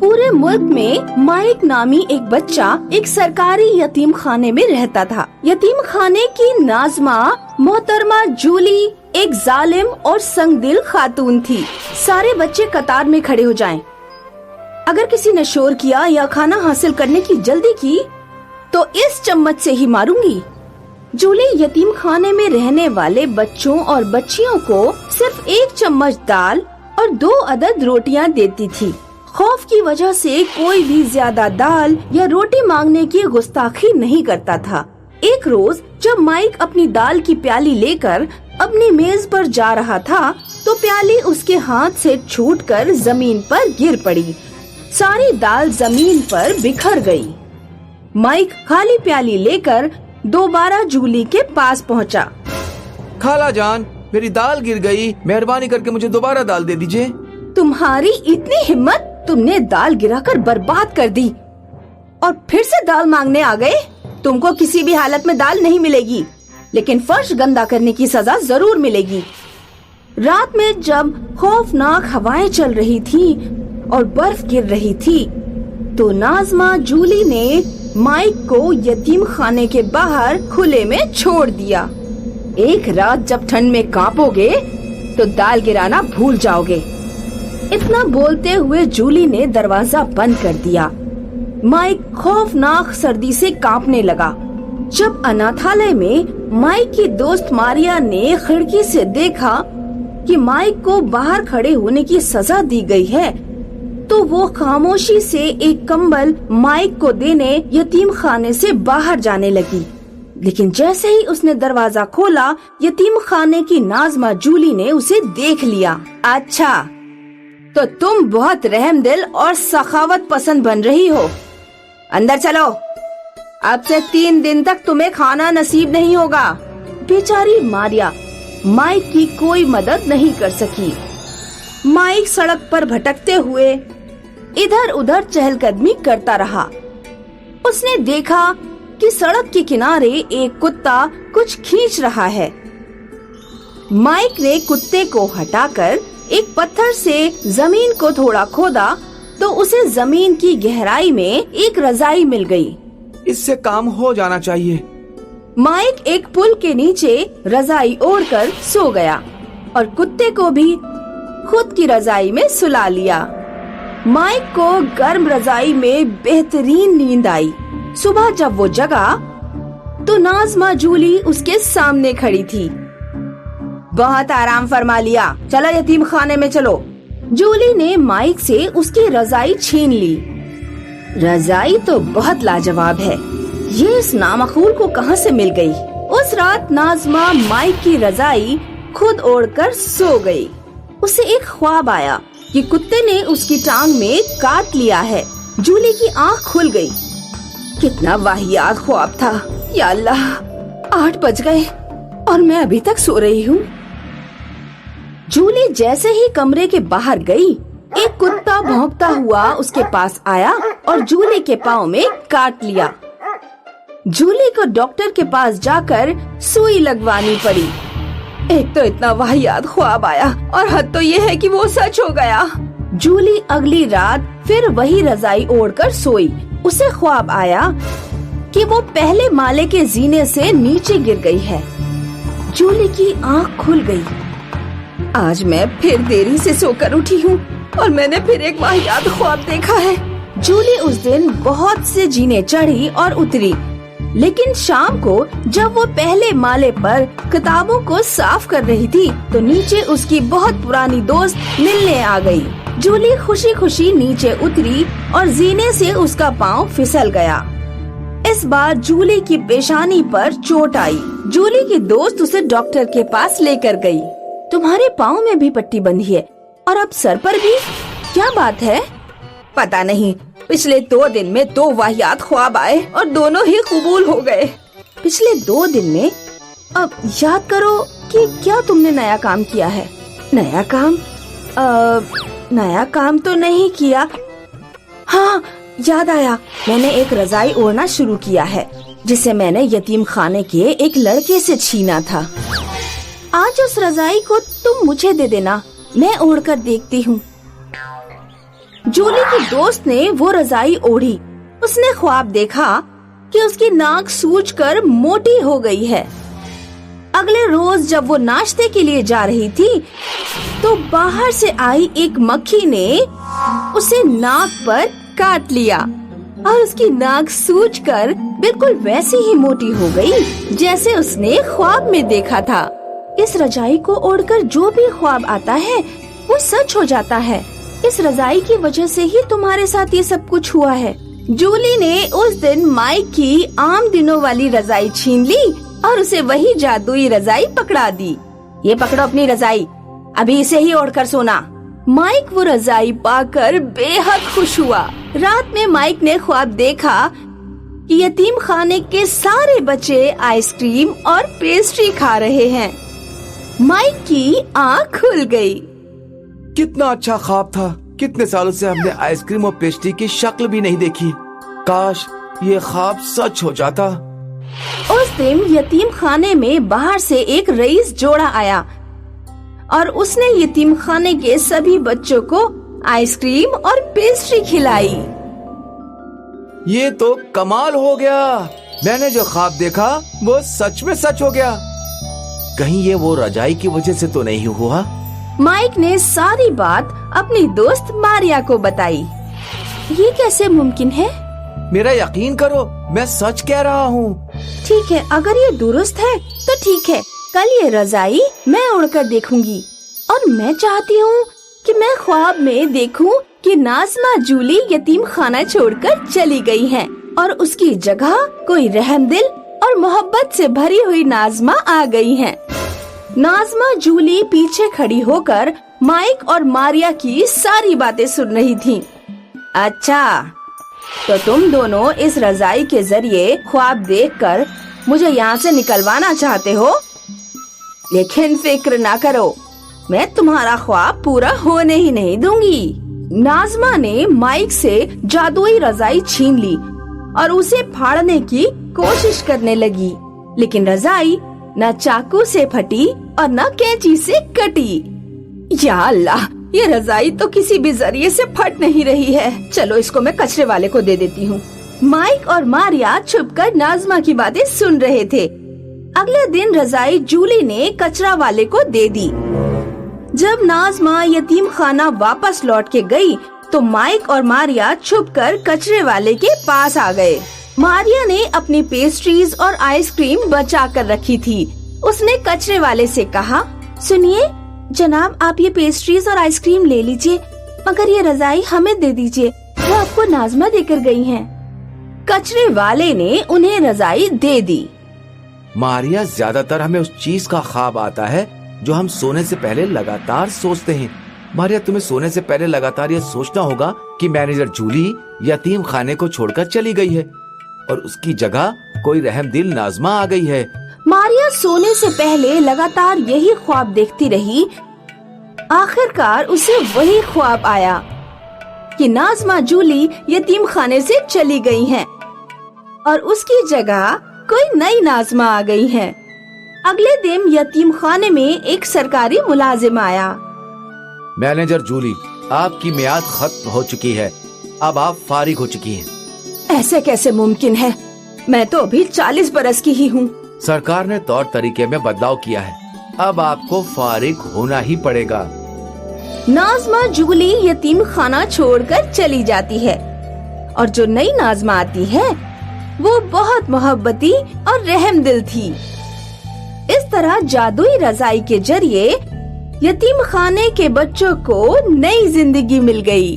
पूरे मुल्क में माइक नामी एक बच्चा एक सरकारी यतीम खाने में रहता था। यतीम खाने की नाज़मा मोहतरमा जूली एक जालिम और संगदिल खातून थी। सारे बच्चे कतार में खड़े हो जाएं। अगर किसी ने शोर किया या खाना हासिल करने की जल्दी की तो इस चम्मच से ही मारूंगी। जूली यतीम खाने में रहने वाले बच्चों और बच्चियों को सिर्फ 1 चम्मच दाल और 2 अदद रोटियां देती थी। खौफ की वजह से कोई भी ज्यादा दाल या रोटी मांगने की गुस्ताखी नहीं करता था। एक रोज जब माइक अपनी दाल की प्याली लेकर अपनी मेज पर जा रहा था तो प्याली उसके हाथ से छूटकर जमीन पर गिर पड़ी। सारी दाल जमीन पर बिखर गई। माइक खाली प्याली लेकर दोबारा जूली के पास पहुंचा। खाला जान, मेरी दाल गिर गई, मेहरबानी करके मुझे दोबारा दाल दे दीजिए। तुम्हारी इतनी हिम्मत, तुमने दाल गिराकर बर्बाद कर दी और फिर से दाल मांगने आ गए। तुमको किसी भी हालत में दाल नहीं मिलेगी, लेकिन फर्श गंदा करने की सजा जरूर मिलेगी। रात में जब खौफनाक हवाएं चल रही थी और बर्फ गिर रही थी तो नाज़मा जूली ने माइक को यतीम खाने के बाहर खुले में छोड़ दिया। एक रात जब ठंड में कांपोगे तो दाल गिराना भूल जाओगे। इतना बोलते हुए जूली ने दरवाजा बंद कर दिया। माइक खौफनाक सर्दी से कांपने लगा। जब अनाथालय में माइक की दोस्त मारिया ने खिड़की से देखा कि माइक को बाहर खड़े होने की सजा दी गई है तो वो खामोशी से एक कंबल माइक को देने यतीम खाने से बाहर जाने लगी। लेकिन जैसे ही उसने दरवाजा खोला, यतीम खाने की नाज़मा जूली ने उसे देख लिया। अच्छा, तो तुम बहुत रहमदिल और सखावत पसंद बन रही हो। अंदर चलो, अब से 3 दिन तक तुम्हें खाना नसीब नहीं होगा। बेचारी मारिया माइक की कोई मदद नहीं कर सकी। माइक सड़क पर भटकते हुए इधर उधर चहलकदमी करता रहा। उसने देखा कि सड़क के किनारे एक कुत्ता कुछ खींच रहा है। माइक ने कुत्ते को हटाकर एक पत्थर से जमीन को थोड़ा खोदा तो उसे जमीन की गहराई में एक रजाई मिल गई। इससे काम हो जाना चाहिए। माइक एक पुल के नीचे रजाई ओढ़कर सो गया और कुत्ते को भी खुद की रजाई में सुला लिया। माइक को गर्म रजाई में बेहतरीन नींद आई। सुबह जब वो जगा तो नाज़मा जूली उसके सामने खड़ी थी। बहुत आराम फरमा लिया, चलो यतीम खाने में चलो। जूली ने माइक से उसकी रजाई छीन ली। रजाई तो बहुत लाजवाब है, ये इस नामखूल को कहाँ से मिल गई? उस रात नाज़मा माइक की रजाई खुद ओढ़कर सो गई। उसे एक ख्वाब आया कि कुत्ते ने उसकी टांग में काट लिया है। जूली की आंख खुल गई। कितना वाहियात ख्वाब था। या अल्लाह, 8 बज गए और मैं अभी तक सो रही हूँ। जूली जैसे ही कमरे के बाहर गई, एक कुत्ता भौंकता हुआ उसके पास आया और जूली के पाँव में काट लिया। जूली को डॉक्टर के पास जाकर सुई लगवानी पड़ी। एक तो इतना वाहियात ख्वाब आया और हद तो ये है कि वो सच हो गया। जूली अगली रात फिर वही रजाई ओढ़कर सोई। उसे ख्वाब आया कि वो पहले माले के जीने से नीचे गिर गई है। जूली की आंख खुल गई। आज मैं फिर देरी से सोकर उठी हूँ और मैंने फिर एक वाहियात ख्वाब देखा है। जूली उस दिन बहुत से जीने चढ़ी और उतरी, लेकिन शाम को जब वो पहले माले पर किताबों को साफ कर रही थी तो नीचे उसकी बहुत पुरानी दोस्त मिलने आ गई। जूली खुशी खुशी नीचे उतरी और जीने से उसका पाँव फिसल गया। इस बार जूली की पेशानी पर चोट आई। जूली की दोस्त उसे डॉक्टर के पास लेकर गई। तुम्हारे पाँव में भी पट्टी बंधी है और अब सर पर भी, क्या बात है? पता नहीं, पिछले 2 दिन में 2 वाहियात ख्वाब आए और दोनों ही कबूल हो गए। पिछले 2 दिन में? अब याद करो कि क्या तुमने नया काम किया है। नया काम? नया काम तो नहीं किया। हाँ, याद आया, मैंने एक रजाई ओढ़ना शुरू किया है जिसे मैंने यतीम खाने के एक लड़के से छीना था। आज उस रजाई को तुम मुझे दे देना, मैं ओढ़कर देखती हूँ। जूली की दोस्त ने वो रजाई ओढ़ी। उसने ख्वाब देखा कि उसकी नाक सूजकर मोटी हो गई है। अगले रोज जब वो नाश्ते के लिए जा रही थी तो बाहर से आई एक मक्खी ने उसे नाक पर काट लिया और उसकी नाक सूजकर बिल्कुल वैसी ही मोटी हो गई जैसे उसने ख्वाब में देखा था। इस रजाई को ओढ़कर जो भी ख्वाब आता है वो सच हो जाता है। इस रजाई की वजह से ही तुम्हारे साथ ये सब कुछ हुआ है। जूली ने उस दिन माइक की आम दिनों वाली रजाई छीन ली और उसे वही जादुई रजाई पकड़ा दी। ये पकड़ो अपनी रजाई, अभी इसे ही ओढ़कर सोना। माइक वो रजाई पाकर बेहद खुश हुआ। रात में माइक ने ख्वाब देखा कि यतीम खाने के सारे बच्चे आइसक्रीम और पेस्ट्री खा रहे हैं। माइक की आँख खुल गई। कितना अच्छा ख्वाब था। कितने सालों से हमने आइसक्रीम और पेस्ट्री की शक्ल भी नहीं देखी। काश ये ख्वाब सच हो जाता। उस दिन यतीम खाने में बाहर से एक रईस जोड़ा आया और उसने यतीम खाने के सभी बच्चों को आइसक्रीम और पेस्ट्री खिलाई। ये तो कमाल हो गया। मैंने जो ख्वाब देखा वो सच में सच हो गया। कहीं ये वो रजाई की वजह से तो नहीं हुआ? माइक ने सारी बात अपनी दोस्त मारिया को बताई। ये कैसे मुमकिन है? मेरा यकीन करो, मैं सच कह रहा हूँ। ठीक है, अगर ये दुरुस्त है तो ठीक है। कल ये रजाई मैं उड़कर देखूंगी और मैं चाहती हूँ कि मैं ख्वाब में देखूं कि नाज़मा जूली यतीम खाना छोड़कर चली गई है और उसकी जगह कोई रहमदिल और मोहब्बत से भरी हुई नाज़मा आ गई है। नाज़मा जूली पीछे खड़ी होकर माइक और मारिया की सारी बातें सुन रही थी। अच्छा, तो तुम दोनों इस रजाई के जरिए ख्वाब देखकर मुझे यहाँ से निकलवाना चाहते हो, लेकिन फिक्र ना करो, मैं तुम्हारा ख्वाब पूरा होने ही नहीं दूंगी। नाज़मा ने माइक से जादुई रजाई छीन ली और उसे फाड़ने की कोशिश करने लगी, लेकिन रजाई न चाकू से फटी और न कैंची से कटी। या अल्लाह, ये रजाई तो किसी भी जरिए से फट नहीं रही है। चलो इसको मैं कचरे वाले को दे देती हूँ। माइक और मारिया छुपकर नाज़मा की बातें सुन रहे थे। अगले दिन रजाई जूली ने कचरा वाले को दे दी। जब नाज़मा यतीम खाना वापस लौट के गई तो माइक और मारिया छुपकर कचरे वाले के पास आ गए। मारिया ने अपनी पेस्ट्रीज और आइसक्रीम बचा कर रखी थी। उसने कचरे वाले से कहा, सुनिए जनाब, आप ये पेस्ट्रीज और आइसक्रीम ले लीजिए, मगर ये रजाई हमें दे दीजिए, वो आपको नाज़मा देकर गई हैं। कचरे वाले ने उन्हें रजाई दे दी। मारिया, ज्यादातर हमें उस चीज का ख्वाब आता है जो हम सोने से पहले लगातार सोचते हैं। मारिया, तुम्हें सोने से पहले लगातार ये सोचना होगा कि मैनेजर जूली यतीम खाने को छोड़कर चली गई है और उसकी जगह कोई रहमदिल नाज़मा आ गई है। मारिया सोने से पहले लगातार यही ख्वाब देखती रही। आखिरकार उसे वही ख्वाब आया कि नाज़मा जूली यतीम खाने से चली गई हैं और उसकी जगह कोई नई नाज़मा आ गई है। अगले दिन यतीम खाने में एक सरकारी मुलाजिम आया। मैनेजर जूली, आपकी मियाद खत्म हो चुकी है, अब आप फारिग हो चुकी हैं। ऐसे कैसे मुमकिन है? मैं तो अभी 40 बरस की ही हूँ। सरकार ने तौर तरीके में बदलाव किया है, अब आपको फारिग होना ही पड़ेगा। नाज़मा जूली यतीम खाना छोड़कर चली जाती है और जो नई नाज़मा आती है वो बहुत मोहब्बती और रहमदिल थी। इस तरह जादुई रजाई के जरिए यतीम खाने के बच्चों को नई जिंदगी मिल गई।